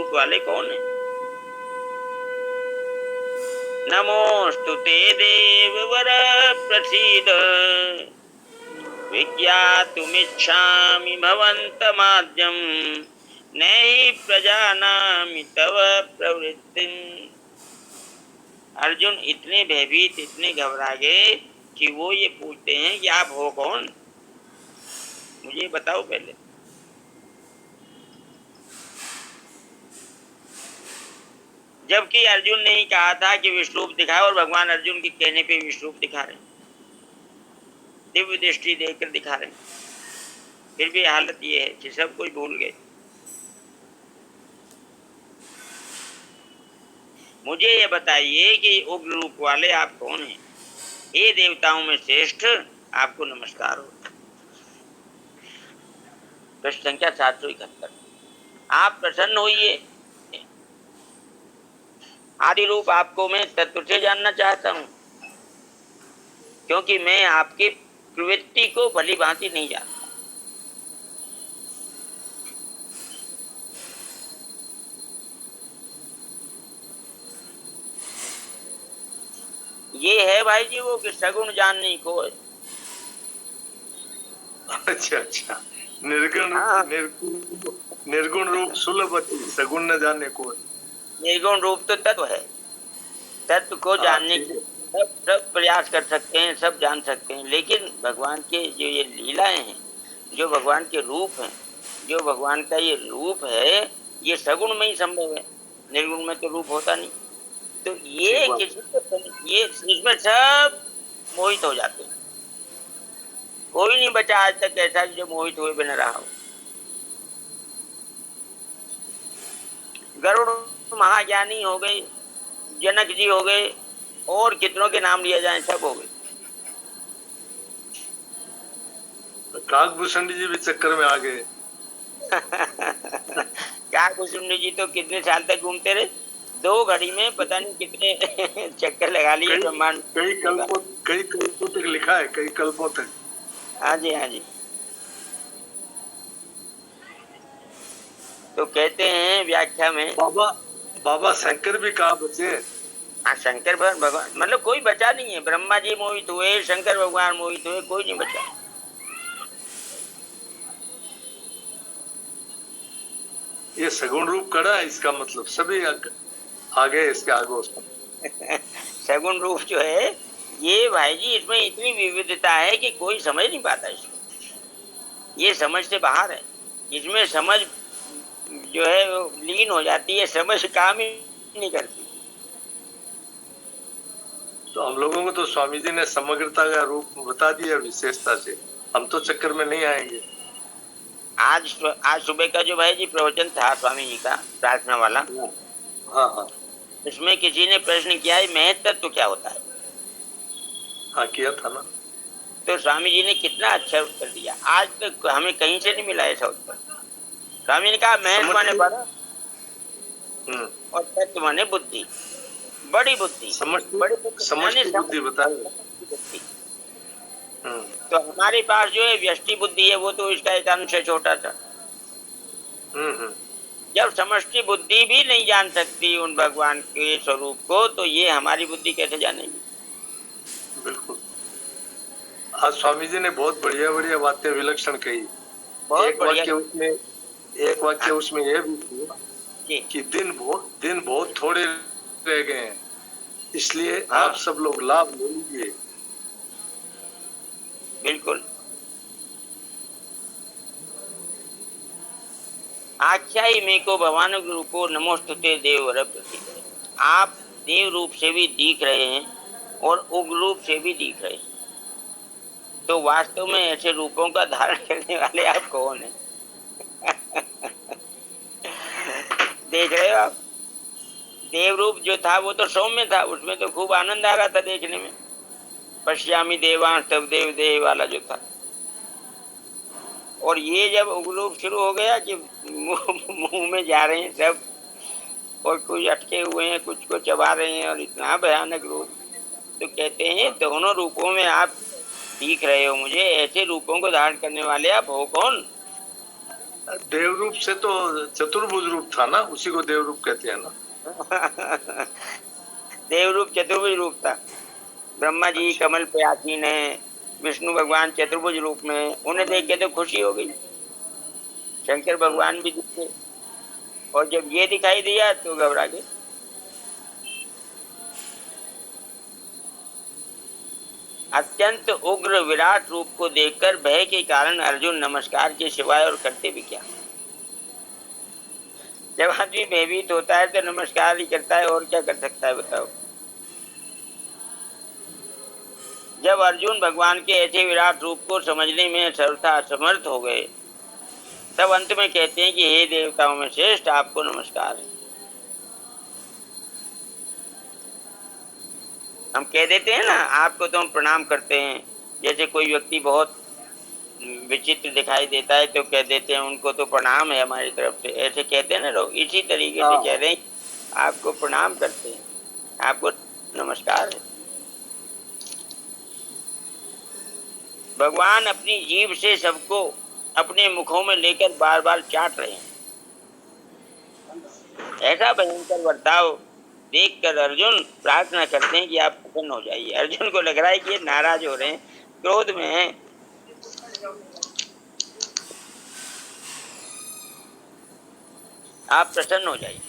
रूप वाले कौन है? नमोस्तुते देववर प्रसीद विज्ञातुमिच्छामि भवन्तमाद्यं नहि प्रजानामि तव प्रवृत्तिं। अर्जुन इतने भयभीत, इतने घबरा गए कि वो ये पूछते हैं कि आप हो कौन, मुझे बताओ पहले। जबकि अर्जुन ने ही कहा था कि विश्वरूप दिखाओ, और भगवान अर्जुन के कहने पे विश्वरूप दिखा रहे, दिव्य दृष्टि देकर दिखा रहे। फिर भी हालत ये है कि सब कुछ भूल गए। मुझे ये बताइए कि उग्र रूप वाले आप कौन हैं? हे देवताओं में श्रेष्ठ, आपको नमस्कार हो। प्रश्न संख्या 771। आप प्रसन्न होइए। आदि रूप आपको मैं तत्व से जानना चाहता हूँ, क्योंकि मैं आपकी प्रवृत्ति को भली भांति नहीं जानता। ये है भाई जी वो कि सगुण जानने को है। अच्छा, निर्गुण रूप सुलभ सगुण न जानने को। निर्गुण रूप तो तत्व है, तत्व को जानने के सब प्रयास कर सकते हैं, सब जान सकते हैं, लेकिन भगवान के जो ये लीलाएं हैं, जो भगवान के रूप हैं, जो भगवान का ये रूप है, ये सगुण में ही संभव है, निर्गुण में तो रूप होता नहीं। तो ये किसी को ये इसमें सब मोहित हो जाते हैं। कोई नहीं बचा आज तक ऐसा जो मोहित हुए बिना रहा हो। गरुड़ महाज्ञानी हो गए, जनक जी हो गए, और कितनों के नाम लिया जाए, सब हो गए। काकभूषण जी भी चक्कर में आ गए। काकभूषण जी तो कितने साल तक घूमते रहे, 2 घड़ी में पता नहीं कितने चक्कर लगा लिए ब्रह्मांड। कई कल्पों तक लिखा है, कई कल्पों तक। हाँ जी, हाँ जी। तो कहते हैं व्याख्या में, बाबा शंकर भी कहाँ बचे? हाँ, शंकर भगवान मतलब कोई बचा नहीं है। ब्रह्मा जी मोहित हुए, शंकर भगवान मोहित हुए, कोई नहीं बचा। ये सगुण रूप कड़ा है, इसका मतलब सभी आगे इसके आगे उसको। सगुण रूप जो है ये भाई जी, इसमें इतनी विविधता है कि कोई समझ नहीं पाता इसको। ये समझ से बाहर है। इसमें समझ जो है लीन हो जाती है, समझ काम ही नहीं करती। तो हम लोगों को तो स्वामी जी ने समग्रता का रूप बता दिया विशेषता से, हम तो चक्कर में नहीं आएंगे। आज सुबह का जो भाई जी प्रवचन था स्वामी जी का, प्रार्थना वाला, हाँ, उसमें किसी ने प्रश्न किया है महत्व तो क्या होता है। हाँ, किया था ना। तो स्वामी जी ने कितना अच्छा उत्तर दिया। आज तक हमें कहीं से नहीं मिला ऐसा उत्तर। स्वामी ने कहा महत्व माने बड़ा और तत्व माने बुद्धि, बड़ी बुद्धि, बड़ी बुद्धि बताए। तो हमारे पास जो है व्यष्टि बुद्धि है, वो तो इसका एक अंश है, छोटा सा। जब समष्टि बुद्धि भी नहीं जान सकती उन भगवान के स्वरूप को, तो ये हमारी बुद्धि कैसे जानेगी? बिल्कुल। आज स्वामी जी ने बहुत बढ़िया बातें विलक्षण कही। एक वाक्य उसमें यह भी था कि दिन बहुत थोड़े रह गए हैं, इसलिए आप सब लोग लाभ ले लीजिए। बिल्कुल। आख्यायी में को भगवान रूपो नमोस्तुते देववर प्रसीद। आप देव रूप से भी दिख रहे हैं और उग्र रूप से भी दिख रहे हैं। तो वास्तव में ऐसे रूपों का धारण करने वाले आप कौन हैं? देख रहे हो आप, देव रूप जो था वो तो सौम्य था, उसमें तो खूब आनंद आ रहा था देखने में। पश्यामी देवांश तब देव देह वाला जो था। और ये जब उग्र शुरू हो गया कि मुंह में जा रहे हैं सब, और कुछ अटके हुए हैं, कुछ को चबा रहे हैं, और इतना भयानक रूप। तो कहते हैं दोनों रूपों में आप दिख रहे हो मुझे, ऐसे रूपों को धारण करने वाले आप हो कौन? देव रूप से तो चतुर्भुज रूप था ना, उसी को देव रूप कहते हैं ना। देव रूप चतुर्भुज रूप था। ब्रह्मा जी अच्छा। कमल पे आसीन है, विष्णु भगवान चतुर्भुज रूप में, उन्हें देख के तो खुशी हो गई। शंकर भगवान भी दिखे, और जब ये दिखाई दिया तो घबरा गए। अत्यंत उग्र विराट रूप को देखकर भय के कारण अर्जुन नमस्कार के सिवाय और करते भी क्या। जब आदमी भयभीत होता है तो नमस्कार ही करता है, और क्या कर सकता है बताओ। जब अर्जुन भगवान के ऐसे विराट रूप को समझने में सर्वथा असमर्थ हो गए, तब अंत में कहते हैं कि हे देवताओं में श्रेष्ठ, आपको नमस्कार है। हम कह देते हैं ना, आपको तो हम प्रणाम करते हैं। जैसे कोई व्यक्ति बहुत विचित्र दिखाई देता है तो कह देते हैं उनको तो प्रणाम है हमारी तरफ से, ऐसे कहते हैं ना लोग। इसी तरीके से कह रहे हैं आपको प्रणाम करते हैं, आपको नमस्कार है। भगवान अपनी जीभ से सबको अपने मुखों में लेकर बार बार चाट रहे हैं। ऐसा भयंकर बर्ताव देखकर अर्जुन प्रार्थना करते हैं कि आप प्रसन्न हो जाइए। अर्जुन को लग रहा है कि ये नाराज हो रहे हैं, क्रोध में हैं। आप प्रसन्न हो जाइए।